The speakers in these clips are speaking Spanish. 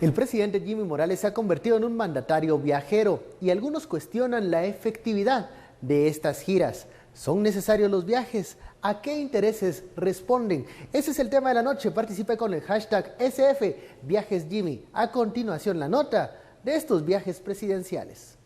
El presidente Jimmy Morales se ha convertido en un mandatario viajero y algunos cuestionan la efectividad de estas giras. ¿Son necesarios los viajes? ¿A qué intereses responden? Ese es el tema de la noche. Participe con el hashtag #ViajesJimmy. A continuación, la nota de estos viajes presidenciales.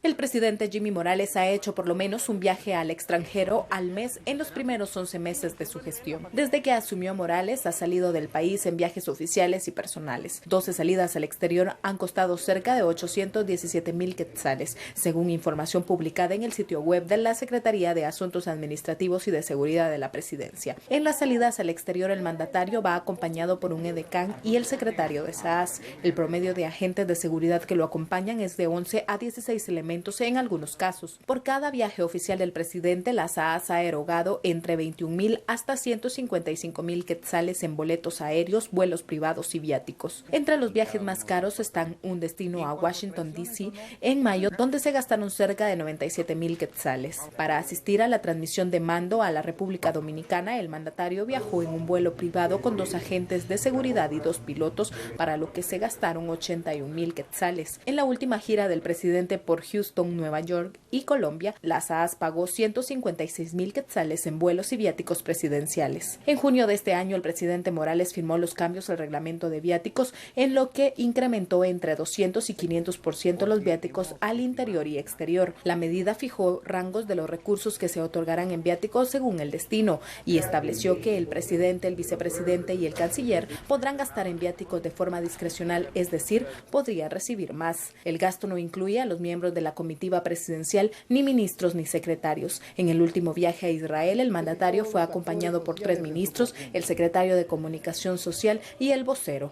El presidente Jimmy Morales ha hecho por lo menos un viaje al extranjero al mes en los primeros 11 meses de su gestión. Desde que asumió, Morales ha salido del país en viajes oficiales y personales. 12 salidas al exterior han costado cerca de 817,000 quetzales, según información publicada en el sitio web de la Secretaría de Asuntos Administrativos y de Seguridad de la Presidencia. En las salidas al exterior, el mandatario va acompañado por un edecán y el secretario de SAAS. El promedio de agentes de seguridad que lo acompañan es de 11 a 16 elementos en algunos casos. Por cada viaje oficial del presidente, la SAAS ha erogado entre 21,000 hasta 155,000 quetzales en boletos aéreos, vuelos privados y viáticos. Entre los viajes más caros están un destino a Washington, D.C. en mayo, donde se gastaron cerca de 97,000 quetzales. Para asistir a la transmisión de mando a la República Dominicana, el mandatario viajó en un vuelo privado con 2 agentes de seguridad y 2 pilotos, para lo que se gastaron 81,000 quetzales. En la última gira del presidente por Houston, Nueva York y Colombia, la SAAS pagó 156,000 quetzales en vuelos y viáticos presidenciales. En junio de este año, el presidente Morales firmó los cambios al reglamento de viáticos, en lo que incrementó entre 200 y 500% los viáticos al interior y exterior. La medida fijó rangos de los recursos que se otorgarán en viáticos según el destino y estableció que el presidente, el vicepresidente y el canciller podrán gastar en viáticos de forma discrecional, es decir, podría recibir más. El gasto no incluye a los miembros de la comitiva presidencial, ni ministros ni secretarios. En el último viaje a Israel, el mandatario fue acompañado por 3 ministros, el secretario de Comunicación Social y el vocero.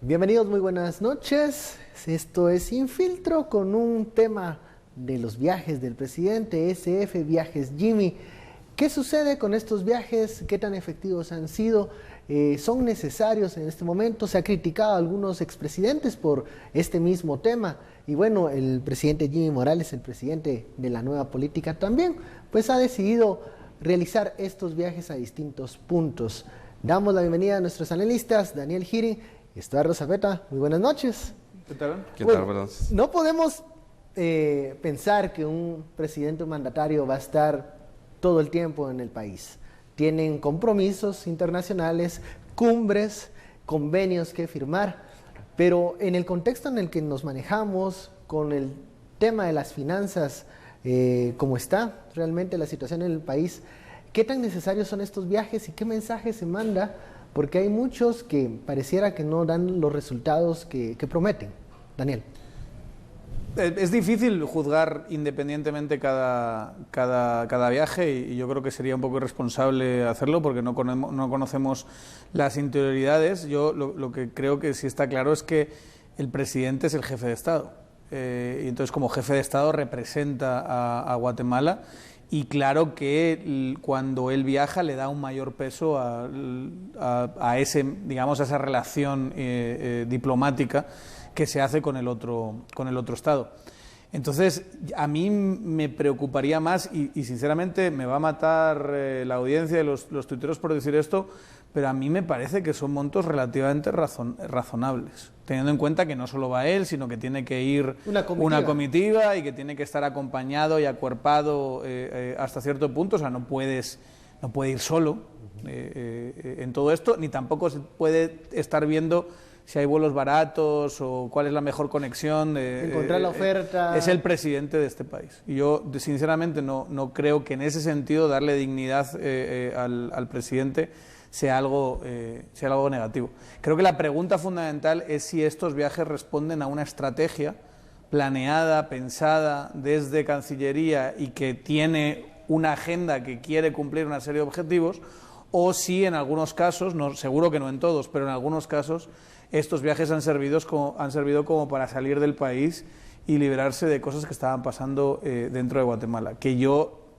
Bienvenidos, muy buenas noches. Esto es Sin Filtro con un tema de los viajes del presidente, SF Viajes Jimmy. ¿Qué sucede con estos viajes? ¿Qué tan efectivos han sido? ¿Son necesarios en este momento? Se ha criticado a algunos expresidentes por este mismo tema. Y bueno, el presidente Jimmy Morales, el presidente de la nueva política también, pues ha decidido realizar estos viajes a distintos puntos. Damos la bienvenida a nuestros analistas, Daniel Giri y Estuardo Zapeta. Muy buenas noches. ¿Qué tal? Bueno, no podemos pensar que un presidente o mandatario va a estar todo el tiempo en el país. Tienen compromisos internacionales, cumbres, convenios que firmar, pero en el contexto en el que nos manejamos, con el tema de las finanzas, como está realmente la situación en el país, ¿qué tan necesarios son estos viajes y qué mensaje se manda? Porque hay muchos que pareciera que no dan los resultados que prometen. Daniel. Es difícil juzgar independientemente cada viaje y yo creo que sería un poco irresponsable hacerlo porque no conocemos las interioridades. Yo lo que creo que sí está claro es que el presidente es el jefe de Estado y entonces como jefe de Estado representa a Guatemala y claro que cuando él viaja le da un mayor peso a esa relación diplomática que se hace con el otro Estado. Entonces, a mí me preocuparía más, y sinceramente me va a matar la audiencia y los tuiteros por decir esto, pero a mí me parece que son montos relativamente razonables, teniendo en cuenta que no solo va él, sino que tiene que ir una comitiva y que tiene que estar acompañado y acuerpado hasta cierto punto, o sea, no puede ir solo en todo esto, ni tampoco se puede estar viendo si hay vuelos baratos o cuál es la mejor conexión. Encontrar la oferta. Es el presidente de este país. Y yo, sinceramente, no creo que en ese sentido darle dignidad al presidente sea algo negativo. Creo que la pregunta fundamental es si estos viajes responden a una estrategia planeada, pensada desde Cancillería y que tiene una agenda que quiere cumplir una serie de objetivos, o si en algunos casos, seguro que no en todos, pero en algunos casos, estos viajes han servido como para salir del país y liberarse de cosas que estaban pasando dentro de Guatemala, que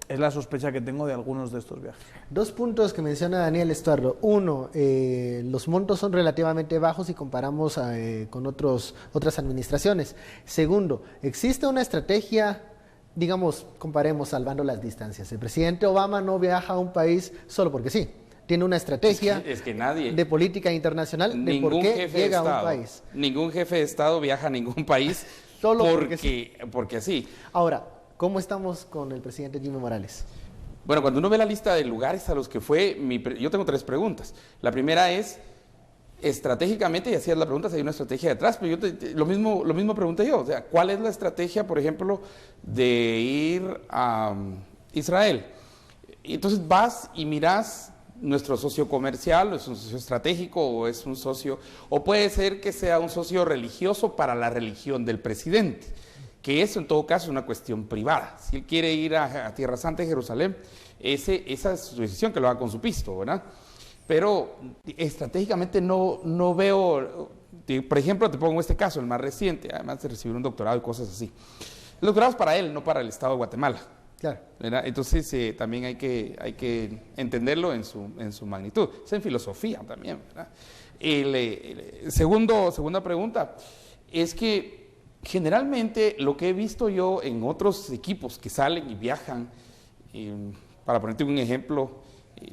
es la sospecha que tengo de algunos de estos viajes. 2 puntos que menciona Daniel Estuardo. Uno, los montos son relativamente bajos si comparamos con otras administraciones. Segundo, existe una estrategia digamos, comparemos salvando las distancias. El presidente Obama no viaja a un país solo porque sí. Tiene una estrategia es que nadie, de política internacional de por qué llega a un país. Ningún jefe de Estado viaja a ningún país solo porque sí. Ahora, ¿cómo estamos con el presidente Jimmy Morales? Bueno, cuando uno ve la lista de lugares a los que fue, yo tengo 3 preguntas. La primera es, estratégicamente, y hacías la pregunta si hay una estrategia detrás, pero lo mismo pregunté yo. O sea, ¿cuál es la estrategia, por ejemplo, de ir a Israel? Y entonces vas y miras nuestro socio comercial, o es un socio estratégico, o es un socio, o puede ser que sea un socio religioso para la religión del presidente, que eso en todo caso es una cuestión privada. Si él quiere ir a Tierra Santa y Jerusalén, esa es su decisión, que lo haga con su pisto, ¿verdad? Pero estratégicamente no veo, por ejemplo, te pongo este caso, el más reciente, además de recibir un doctorado y cosas así. El doctorado es para él, no para el Estado de Guatemala. Claro. ¿Verdad? Entonces también hay que entenderlo en su magnitud. Es en filosofía también, ¿verdad? Segunda pregunta, es que generalmente lo que he visto yo en otros equipos que salen y viajan, para ponerte un ejemplo,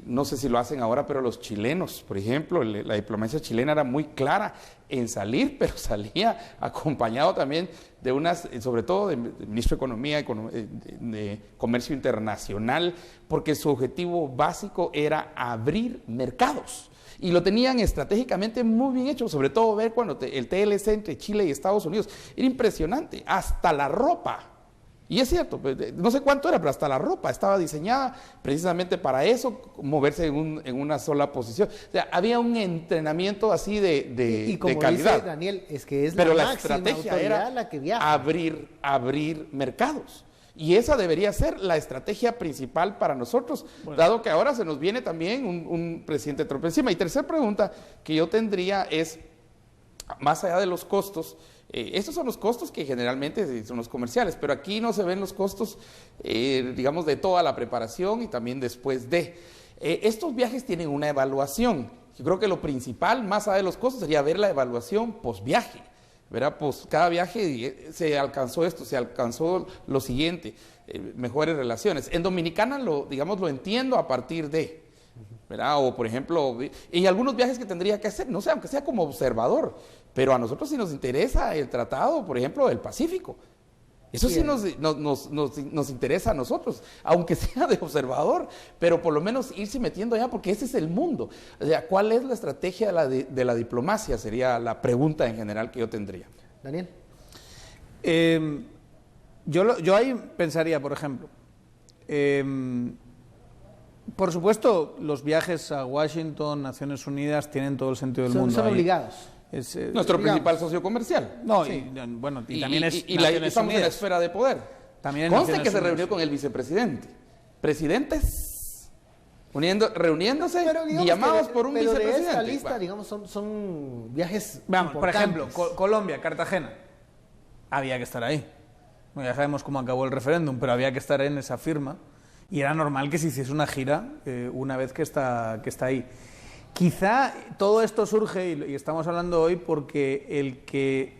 no sé si lo hacen ahora, pero los chilenos, por ejemplo, la diplomacia chilena era muy clara en salir, pero salía acompañado también de sobre todo de ministro de Economía, de Comercio Internacional, porque su objetivo básico era abrir mercados. Y lo tenían estratégicamente muy bien hecho, sobre todo ver cuando el TLC entre Chile y Estados Unidos. Era impresionante, hasta la ropa. Y es cierto, no sé cuánto era, pero hasta la ropa estaba diseñada precisamente para eso, moverse en una sola posición. O sea, había un entrenamiento así de como calidad. Dice Daniel, es que es pero la la máxima estrategia era la que viaja. abrir mercados. Y esa debería ser la estrategia principal para nosotros, dado que ahora se nos viene también un presidente Trump encima. Y tercera pregunta que yo tendría es, más allá de los costos, estos son los costos que generalmente son los comerciales, pero aquí no se ven los costos, digamos, de toda la preparación y también después de. Estos viajes tienen una evaluación. Yo creo que lo principal, más allá de los costos, sería ver la evaluación post-viaje. ¿Verdad? Pues cada viaje se alcanzó esto, se alcanzó lo siguiente, mejores relaciones. En Dominicana lo entiendo a partir de, ¿verdad? O por ejemplo, y algunos viajes que tendría que hacer, no sé, aunque sea como observador, pero a nosotros sí nos interesa el tratado, por ejemplo, del Pacífico. Eso sí nos interesa a nosotros, aunque sea de observador, pero por lo menos irse metiendo allá, porque ese es el mundo. O sea, ¿cuál es la estrategia de la diplomacia? Sería la pregunta en general que yo tendría. Daniel. Yo ahí pensaría, por ejemplo, por supuesto, los viajes a Washington, Naciones Unidas, tienen todo el sentido del mundo. Son obligados. Nuestro principal socio comercial. No, sí. y también es estamos en la esfera de poder. También conste que se reunió con el vicepresidente. Presidentes reuniéndose y llamados por un vicepresidente. De esta lista, digamos, son viajes por ejemplo, Colombia, Cartagena. Había que estar ahí. Ya sabemos cómo acabó el referéndum, pero había que estar en esa firma. Y era normal que se hiciese una gira una vez que está ahí. Quizá todo esto surge, y estamos hablando hoy, porque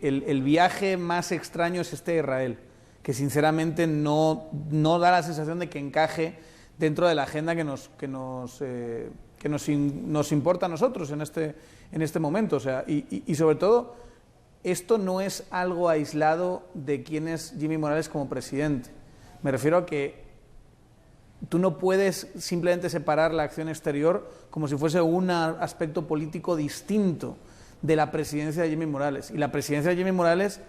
el viaje más extraño es este de Israel, que sinceramente no da la sensación de que encaje dentro de la agenda que nos importa a nosotros en este momento. O sea, y sobre todo, esto no es algo aislado de quién es Jimmy Morales como presidente. Me refiero a que tú no puedes simplemente separar la acción exterior como si fuese un aspecto político distinto de la presidencia de Jimmy Morales. Y la presidencia de Jimmy Morales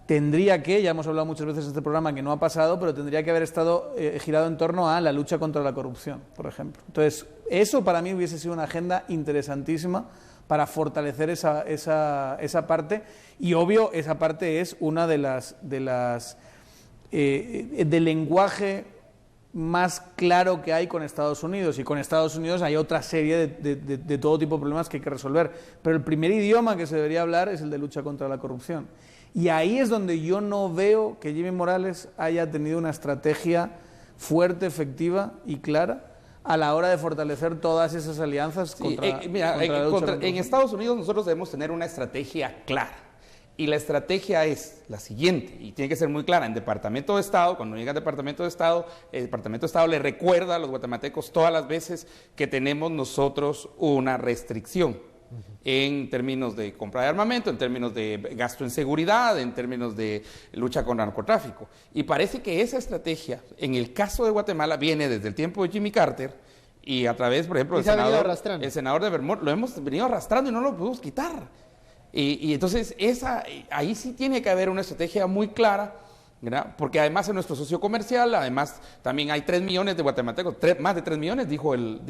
tendría que, ya hemos hablado muchas veces en este programa que no ha pasado, pero tendría que haber estado girado en torno a la lucha contra la corrupción, por ejemplo. Entonces, eso para mí hubiese sido una agenda interesantísima para fortalecer esa parte. Y obvio, esa parte es una del lenguaje más claro que hay con Estados Unidos, y con Estados Unidos hay otra serie de todo tipo de problemas que hay que resolver, pero el primer idioma que se debería hablar es el de lucha contra la corrupción, y ahí es donde yo no veo que Jimmy Morales haya tenido una estrategia fuerte, efectiva y clara a la hora de fortalecer todas esas alianzas contra la lucha contra en Estados Unidos nosotros debemos tener una estrategia clara. Y la estrategia es la siguiente, y tiene que ser muy clara, en Departamento de Estado, cuando llega al Departamento de Estado, el Departamento de Estado le recuerda a los guatemaltecos todas las veces que tenemos nosotros una restricción en términos de compra de armamento, en términos de gasto en seguridad, en términos de lucha contra el narcotráfico. Y parece que esa estrategia, en el caso de Guatemala, viene desde el tiempo de Jimmy Carter y a través, por ejemplo, el senador de Vermont, lo hemos venido arrastrando y no lo podemos quitar. Y entonces ahí sí tiene que haber una estrategia muy clara, ¿verdad? Porque además es nuestro socio comercial, además también hay 3 millones de guatemaltecos, más de 3 millones, dijo el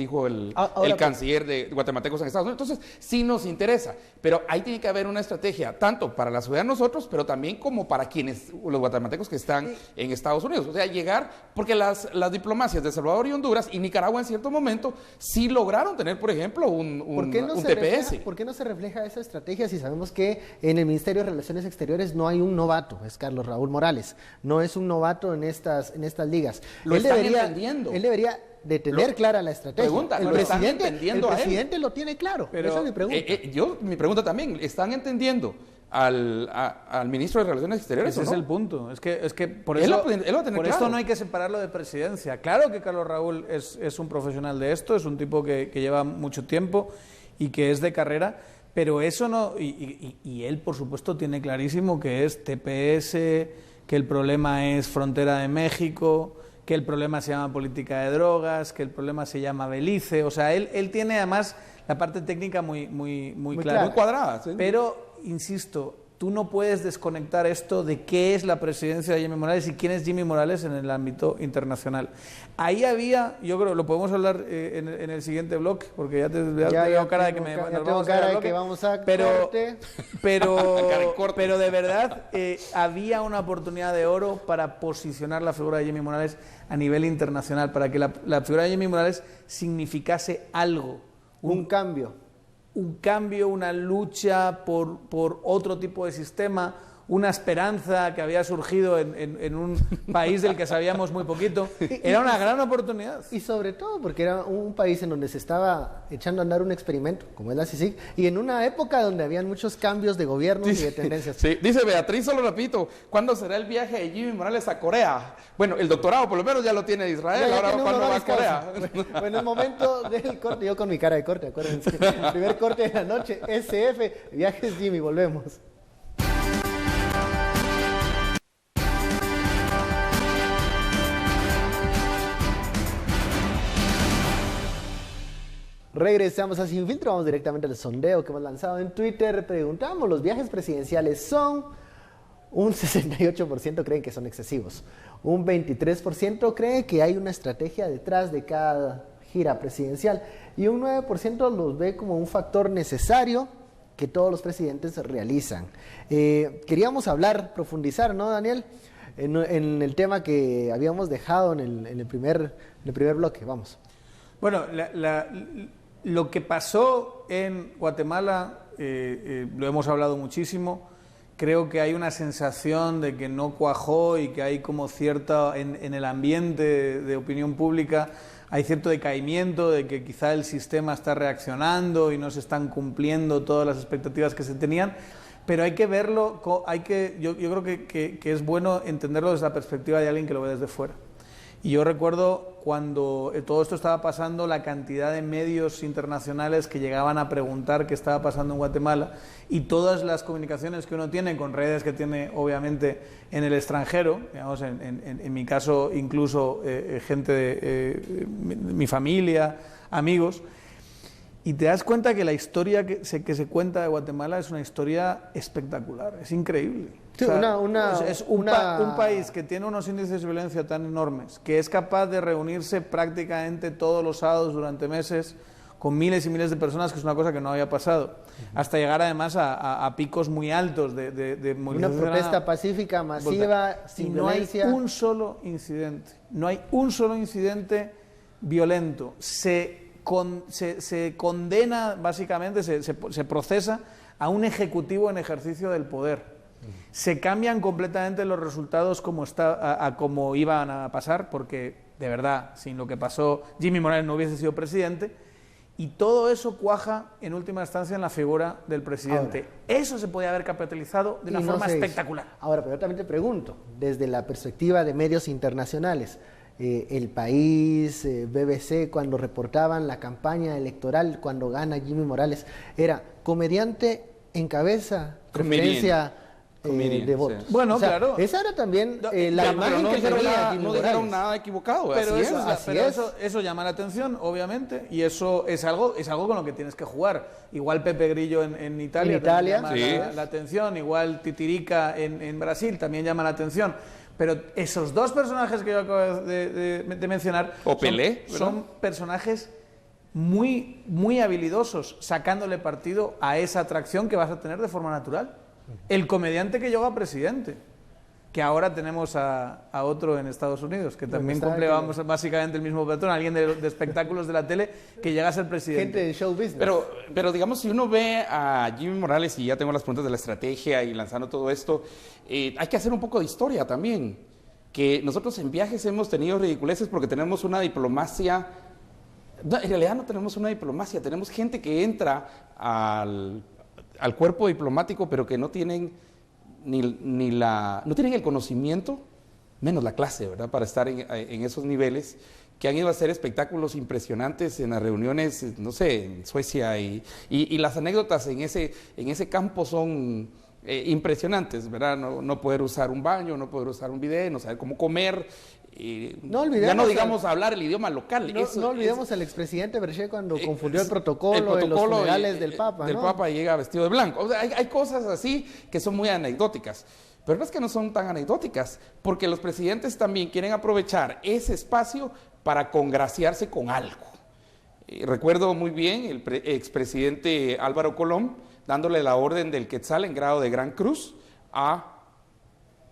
canciller de guatemaltecos en Estados Unidos. Entonces sí nos interesa, pero ahí tiene que haber una estrategia, tanto para la ciudad de nosotros, pero también como para los guatemaltecos que están en Estados Unidos. O sea, llegar, porque las diplomacias de El Salvador y Honduras y Nicaragua en cierto momento sí lograron tener, por ejemplo, un TPS. ¿Por qué no se refleja esa estrategia si sabemos que en el Ministerio de Relaciones Exteriores no hay un novato, es Carlos Raúl Morales? No es un novato en estas ligas. Él debería de tener clara la estrategia. El presidente lo tiene claro. Pero, esa es mi pregunta. Mi pregunta también, ¿están entendiendo al ministro de Relaciones Exteriores? Ese es el punto. Es que por eso, por esto no hay que separarlo de presidencia. Claro que Carlos Raúl es un profesional de esto, es un tipo que lleva mucho tiempo y que es de carrera, pero eso no... Y él, por supuesto, tiene clarísimo que es TPS, que el problema es frontera de México, que el problema se llama política de drogas, que el problema se llama Belice. O sea, él tiene además la parte técnica muy clara. Muy cuadrada. ¿Sí? Pero, insisto, tú no puedes desconectar esto de qué es la presidencia de Jimmy Morales y quién es Jimmy Morales en el ámbito internacional. Ahí había, yo creo, lo podemos hablar en el siguiente bloque, porque ya tengo cara de que vamos a corte. Pero de verdad había una oportunidad de oro para posicionar la figura de Jimmy Morales a nivel internacional, para que la figura de Jimmy Morales significase algo. Un cambio, una lucha por otro tipo de sistema, una esperanza que había surgido en un país del que sabíamos muy poquito. Era una gran oportunidad. Y sobre todo porque era un país en donde se estaba echando a andar un experimento, como es la CICIG, y en una época donde habían muchos cambios de gobierno y de tendencias. Sí. Dice Beatriz, solo repito, ¿cuándo será el viaje de Jimmy Morales a Corea? Bueno, el doctorado por lo menos ya lo tiene Israel, ahora ¿cuándo va a Corea? Bueno, el momento del corte, yo con mi cara de corte, acuérdense. El primer corte de la noche, SF, Viajes Jimmy, volvemos. Regresamos a Sin Filtro, vamos directamente al sondeo que hemos lanzado en Twitter. Preguntamos, ¿los viajes presidenciales son? Un 68% creen que son excesivos. Un 23% cree que hay una estrategia detrás de cada gira presidencial. Y un 9% los ve como un factor necesario que todos los presidentes realizan. Queríamos profundizar, ¿no, Daniel? En el tema que habíamos dejado en el primer bloque. Vamos. Bueno, lo que pasó en Guatemala, lo hemos hablado muchísimo, creo que hay una sensación de que no cuajó y que hay como cierta, en el ambiente de opinión pública, hay cierto decaimiento de que quizá el sistema está reaccionando y no se están cumpliendo todas las expectativas que se tenían, pero hay que verlo, yo creo que es bueno entenderlo desde la perspectiva de alguien que lo ve desde fuera. Y yo recuerdo cuando todo esto estaba pasando, la cantidad de medios internacionales que llegaban a preguntar qué estaba pasando en Guatemala y todas las comunicaciones que uno tiene con redes que tiene obviamente en el extranjero, digamos, en mi caso incluso gente de mi familia, amigos, y te das cuenta que la historia que se cuenta de Guatemala es una historia espectacular, es increíble. Sí, o sea, es un país que tiene unos índices de violencia tan enormes, que es capaz de reunirse prácticamente todos los sábados durante meses con miles y miles de personas, que es una cosa que no había pasado, hasta llegar además a picos muy altos de movilización. Una protesta pacífica, masiva, sin violencia. No hay un solo incidente violento. Se condena, básicamente, se procesa a un ejecutivo en ejercicio del poder. Se cambian completamente los resultados como iban a pasar, porque de verdad, sin lo que pasó, Jimmy Morales no hubiese sido presidente, Y todo eso cuaja en última instancia en la figura del presidente. Ahora, eso se podía haber capitalizado de una forma espectacular. Ahora, pero yo también te pregunto, desde la perspectiva de medios internacionales, El País, BBC, cuando reportaban la campaña electoral, cuando gana Jimmy Morales, era comediante en cabeza, preferencia de votos. Sí. Bueno, o sea, claro. Esa era también la imagen que tenía Jimmy no dijeron Morales. nada equivocado. Pero, así eso llama la atención, obviamente, y eso es algo con lo que tienes que jugar. Igual Pepe Grillo en Italia, llama la atención, igual Titirica en Brasil también llama la atención. Pero esos dos personajes que yo acabo de mencionar o Pelé, son personajes muy, muy habilidosos, sacándole partido a esa atracción que vas a tener de forma natural. El comediante que llegó a presidente, que ahora tenemos a otro en Estados Unidos, que también cumple básicamente el mismo patrón, alguien de espectáculos de la tele que llega a ser presidente. Gente de show business. Pero digamos, si uno ve a Jimmy Morales, y ya tengo las preguntas de la estrategia y lanzando todo esto, hay que hacer un poco de historia también. Que nosotros en viajes hemos tenido ridiculeces porque tenemos una diplomacia. No, en realidad no tenemos una diplomacia, tenemos gente que entra al cuerpo diplomático, pero que no tienen no tienen el conocimiento, menos la clase, ¿verdad?, para estar en esos niveles, que han ido a hacer espectáculos impresionantes en las reuniones, no sé, en Suecia, y las anécdotas en ese campo son impresionantes, ¿verdad? No poder usar un baño, no poder usar un bidet, no saber cómo comer. Ya no digamos hablar el idioma local. No olvidemos al expresidente Berger cuando confundió el protocolo en los funerales del Papa. Del Papa y llega vestido de blanco. O sea, hay cosas así que son muy anecdóticas. Pero no es que no son tan anecdóticas, porque los presidentes también quieren aprovechar ese espacio para congraciarse con algo. Recuerdo muy bien el expresidente Álvaro Colón dándole la orden del Quetzal en grado de Gran Cruz a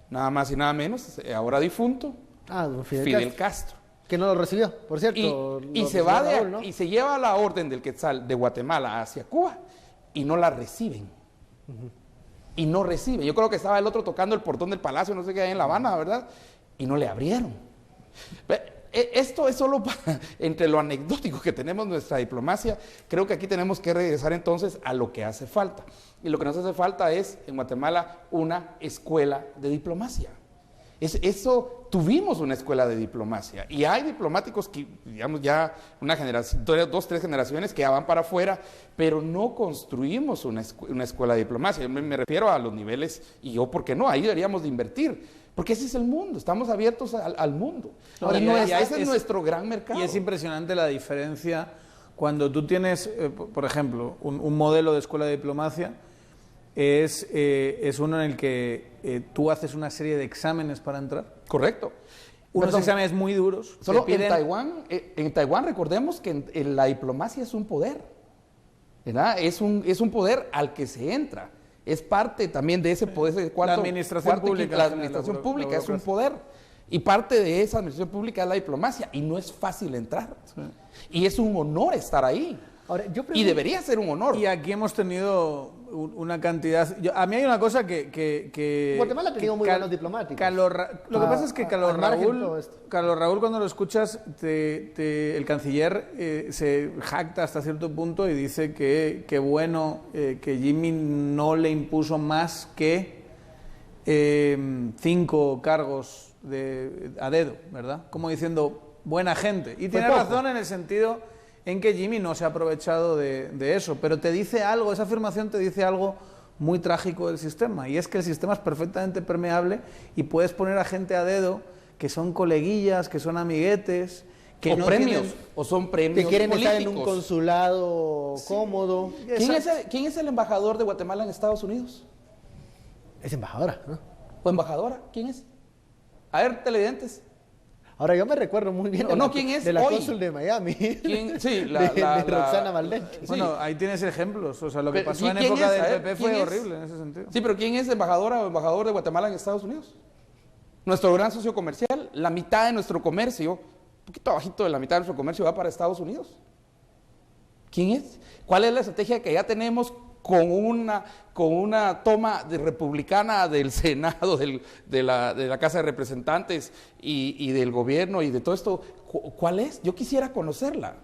nada más y nada menos, ahora difunto, Fidel Castro. Que no lo recibió, por cierto. Y se lleva la orden del Quetzal de Guatemala hacia Cuba y no la reciben. Y no reciben. Yo creo que estaba el otro tocando el portón del palacio, no sé qué, hay en La Habana, ¿verdad? Y no le abrieron. Esto es solo entre lo anecdótico que tenemos nuestra diplomacia. Creo que aquí tenemos que regresar entonces a lo que hace falta. Y lo que nos hace falta es, en Guatemala, una escuela de diplomacia. Tuvimos una escuela de diplomacia y hay diplomáticos que, digamos, ya una generación, 2, 3 generaciones que ya van para afuera, pero no construimos una escuela de diplomacia. Yo me refiero a los niveles, y yo, ¿por qué no? Ahí deberíamos de invertir. Porque ese es el mundo, estamos abiertos al mundo. Ese es nuestro gran mercado. Y es impresionante la diferencia cuando tú tienes, por ejemplo, un modelo de escuela de diplomacia, es uno en el que tú haces una serie de exámenes para entrar. Correcto. Unos exámenes muy duros. Solo en Taiwán recordemos que la diplomacia es un poder, ¿verdad? Es un poder al que se entra. Es parte también de ese poder. La administración pública es un poder. Y parte de esa administración pública es la diplomacia. Y no es fácil entrar. Sí. Y es un honor estar ahí. Ahora, y debería ser un honor. Y aquí hemos tenido una cantidad. A mí hay una cosa que Guatemala ha tenido muy buenos diplomáticos. Lo que pasa es que Carlos Raúl, cuando lo escuchas, el canciller se jacta hasta cierto punto y dice que bueno, que Jimmy no le impuso más que 5 cargos a dedo, ¿verdad? Como diciendo, buena gente. Y tiene razón en el sentido en que Jimmy no se ha aprovechado de eso, pero te dice algo, esa afirmación te dice algo muy trágico del sistema, y es que el sistema es perfectamente permeable y puedes poner a gente a dedo que son coleguillas, que son amiguetes, que no premios, o son premios que quieren políticos. Estar en un consulado cómodo. ¿Quién es el embajador de Guatemala en Estados Unidos? Es embajadora, ¿no? ¿O embajadora? ¿Quién es? A ver, televidentes. Ahora, yo me recuerdo muy bien ¿quién es de la hoy? cónsul de Miami. ¿Quién? Sí, de Roxana Valdés. Bueno, ahí tienes ejemplos. O sea, lo que pasó en época del PP fue horrible en ese sentido. Sí, pero ¿quién es embajadora o embajador de Guatemala en Estados Unidos? Nuestro gran socio comercial, la mitad de nuestro comercio, un poquito abajito de la mitad de nuestro comercio va para Estados Unidos. ¿Quién es? ¿Cuál es la estrategia que ya tenemos con una toma republicana del Senado, de la Casa de Representantes y del gobierno y de todo esto? ¿Cuál es? Yo quisiera conocerla.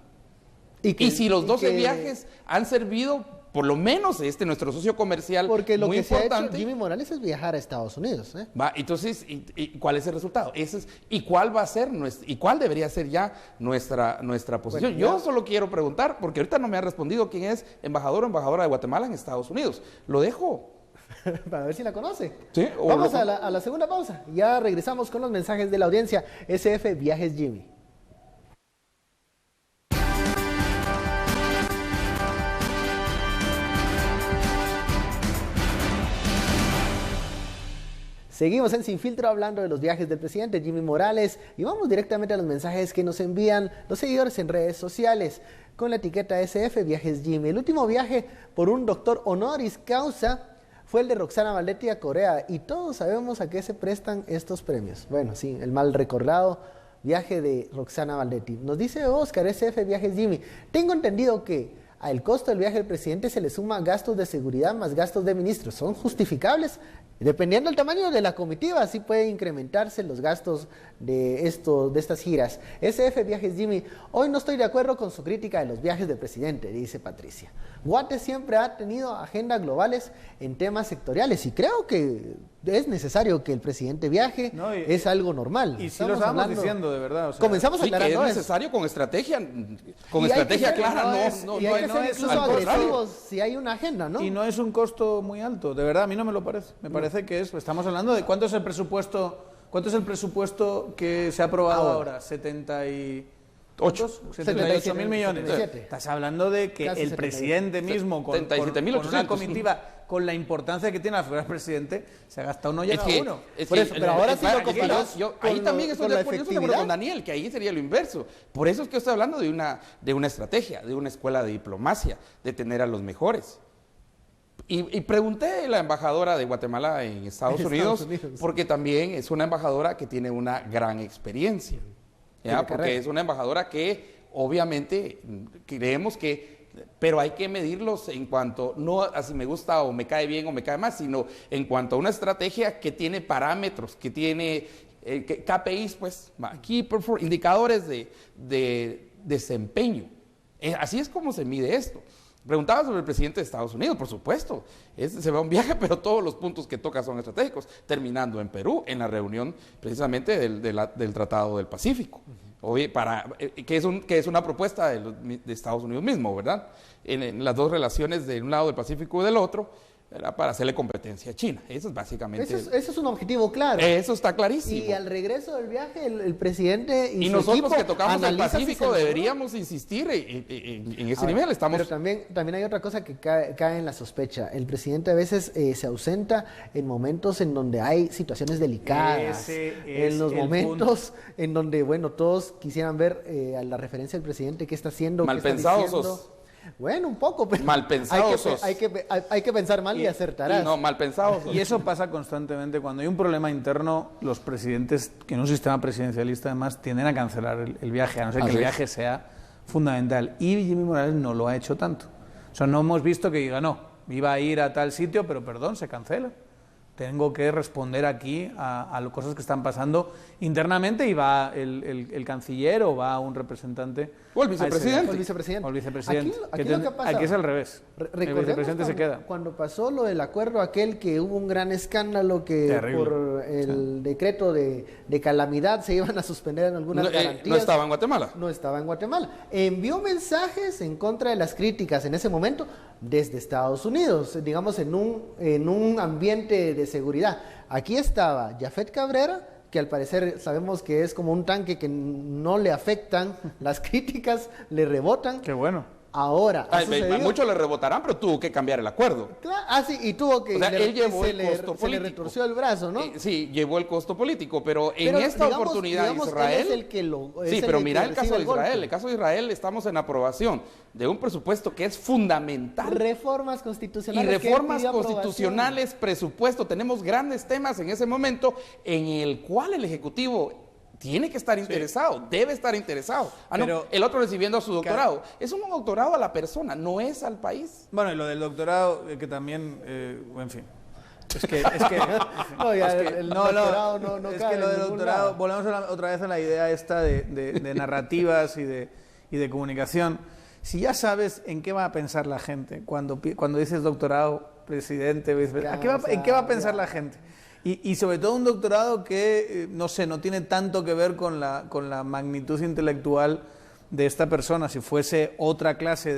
Y si los 12 viajes han servido, por lo menos nuestro socio comercial porque lo muy que importante. Se ha hecho Jimmy Morales es viajar a Estados Unidos. Va, entonces, ¿cuál es el resultado? ¿Y cuál va a ser y cuál debería ser ya nuestra posición? Bueno, yo solo quiero preguntar, porque ahorita no me ha respondido quién es embajador o embajadora de Guatemala en Estados Unidos. Lo dejo. Para ver si la conoce. ¿Sí? Vamos a la segunda pausa. Ya regresamos con los mensajes de la audiencia. SF Viajes Jimmy. Seguimos en Sin Filtro hablando de los viajes del presidente Jimmy Morales y vamos directamente a los mensajes que nos envían los seguidores en redes sociales con la etiqueta SF Viajes Jimmy. El último viaje por un doctor honoris causa fue el de Roxana Valdetti a Corea y todos sabemos a qué se prestan estos premios. Bueno, sí, el mal recordado viaje de Roxana Valdetti. Nos dice Oscar, SF Viajes Jimmy, tengo entendido que al costo del viaje del presidente se le suma gastos de seguridad más gastos de ministros. ¿Son justificables? Dependiendo del tamaño de la comitiva, así puede incrementarse los gastos de estas giras. SF Viajes Jimmy, hoy no estoy de acuerdo con su crítica de los viajes del presidente, dice Patricia. Guate siempre ha tenido agendas globales en temas sectoriales y creo que es necesario que el presidente viaje, es algo normal. Y si lo estábamos diciendo, de verdad. O sea, comenzamos sí, que es necesario con estrategia clara, y hay que ser incluso agresivos si hay una agenda, ¿no? Y no es un costo muy alto, de verdad, a mí no me lo parece. Me parece que estamos hablando de cuánto es el presupuesto que se ha aprobado ahora, 78.000 millones. 77. Estás hablando de que Casi el 77. presidente mismo, con una comitiva, con la importancia que tiene la figura del presidente, se ha gastado, no llega a uno. Pero ahora sí lo comparás. Ahí también estoy de acuerdo con Daniel, que ahí sería lo inverso. Por eso es que yo estoy hablando de una estrategia, de una escuela de diplomacia, de tener a los mejores. Y pregunté a la embajadora de Guatemala en Estados Unidos, porque también es una embajadora que tiene una gran experiencia, ¿ya? Porque es una embajadora que obviamente creemos que, pero hay que medirlos en cuanto, no a si me gusta o me cae bien o me cae mal, sino en cuanto a una estrategia que tiene parámetros, que tiene KPIs, pues, indicadores de desempeño. Así es como se mide esto. Preguntaba sobre el presidente de Estados Unidos, por supuesto. Se va a un viaje, pero todos los puntos que toca son estratégicos, terminando en Perú, en la reunión precisamente del Tratado del Pacífico, que es una propuesta de Estados Unidos mismo, ¿verdad? En las dos relaciones de un lado del Pacífico y del otro, era para hacerle competencia a China. Eso es básicamente... Eso es un objetivo claro. Eso está clarísimo. Y al regreso del viaje, el presidente y su nosotros equipo que tocamos el Pacífico si deberíamos insistir en ese nivel. Pero también hay otra cosa que cae en la sospecha. El presidente a veces se ausenta en momentos en donde hay situaciones delicadas. En los momentos en donde, bueno, todos quisieran ver a la referencia del presidente qué está haciendo, mal qué está pensado diciendo. Sos. Bueno, un poco, pero mal pensado sos. Hay que pensar mal y acertarás. No, mal pensado sos. Y eso pasa constantemente. Cuando hay un problema interno, los presidentes, que en un sistema presidencialista además, tienden a cancelar el viaje, a no ser que el viaje sea fundamental. Y Jimmy Morales no lo ha hecho tanto. O sea, no hemos visto que diga, no, iba a ir a tal sitio, pero perdón, se cancela. Tengo que responder aquí a las cosas que están pasando internamente y va el canciller o va un representante. O el vicepresidente. O el vicepresidente. Aquí lo que pasa, aquí es al revés. El vicepresidente se queda. Cuando pasó lo del acuerdo aquel que hubo un gran escándalo que terrible. Por el decreto de calamidad se iban a suspender en algunas garantías. No estaba en Guatemala. No estaba en Guatemala. Envió mensajes en contra de las críticas en ese momento desde Estados Unidos, digamos en un ambiente de seguridad. Aquí estaba Jafet Cabrera, que al parecer sabemos que es como un tanque que no le afectan, las críticas le rebotan. Qué bueno. Ahora, muchos le rebotarán, pero tuvo que cambiar el acuerdo. Claro, sí, y tuvo que... O sea, él llevó el costo político. Se le retorció el brazo, ¿no? Sí, llevó el costo político, pero en esta oportunidad Israel... Es el que sí, pero mira el caso de Israel. El caso de Israel, estamos en aprobación de un presupuesto que es fundamental. Reformas constitucionales. Y reformas constitucionales, presupuesto. Tenemos grandes temas en ese momento en el cual el Ejecutivo... tiene que estar interesado, debe estar interesado. Pero el otro recibiendo su doctorado. Es un doctorado a la persona, no es al país. Bueno, y lo del doctorado, que también, en fin. Es que lo del doctorado, volvemos otra vez a la idea esta de narrativas y de comunicación. Si ya sabes en qué va a pensar la gente cuando dices doctorado, presidente, ¿en qué va a pensar la gente? Y sobre todo un doctorado que, no sé, no tiene tanto que ver con la magnitud intelectual de esta persona. Si fuese otra clase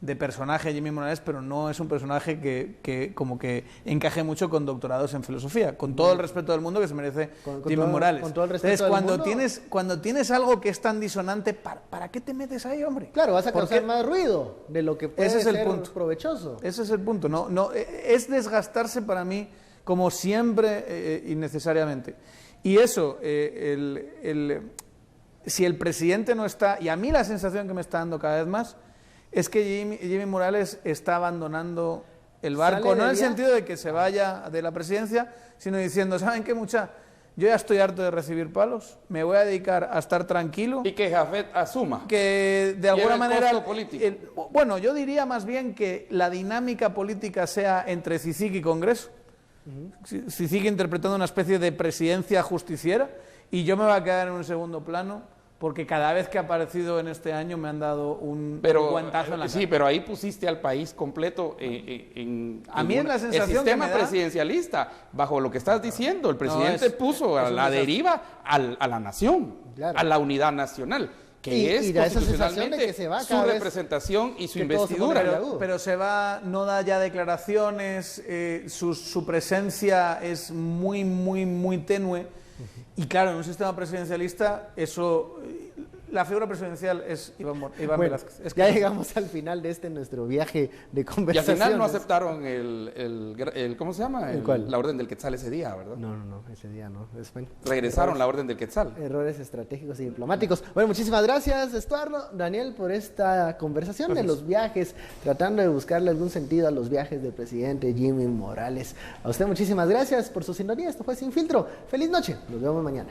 de personaje Jimmy Morales, pero no es un personaje que como que encaje mucho con doctorados en filosofía, con todo el respeto del mundo que se merece Jimmy Morales. Con todo el respeto Entonces, cuando tienes algo que es tan disonante, ¿para qué te metes ahí, hombre? Claro, vas a causar más ruido de lo que puede ser provechoso. Ese es el punto. No, es desgastarse para mí como siempre innecesariamente. Y eso, si el presidente no está, y a mí la sensación que me está dando cada vez más, es que Jimmy Morales está abandonando el barco, no en el sentido de que se vaya de la presidencia, sino diciendo, ¿saben qué, mucha? Yo ya estoy harto de recibir palos, me voy a dedicar a estar tranquilo. Y que Jafet asuma. Que de alguna manera... Bueno, yo diría más bien que la dinámica política sea entre CICIG y Congreso. CICIG interpretando una especie de presidencia justiciera, y yo me voy a quedar en un segundo plano, porque cada vez que ha aparecido en este año me han dado un guantazo en la cara. Sí, pero ahí pusiste al país completo a mí es la sensación el sistema que me da presidencialista, bajo lo que estás diciendo. El presidente puso a la deriva a la nación, a la unidad nacional, que es constitucionalmente su representación y su investidura. Pero se va, no da ya declaraciones, su presencia es muy, muy, muy tenue. Y claro, en un sistema presidencialista, la figura presidencial es Iván Velázquez. Ya llegamos al final de nuestro viaje de conversación. Y al final no aceptaron ¿cómo se llama? La orden del Quetzal ese día, ¿verdad? No, ese día no. Regresaron la orden del Quetzal. Errores estratégicos y diplomáticos. Bueno, muchísimas gracias, Estuardo, Daniel, por esta conversación de los viajes, tratando de buscarle algún sentido a los viajes del presidente Jimmy Morales. A usted muchísimas gracias por su sintonía. Esto fue Sin Filtro. Feliz noche. Nos vemos mañana.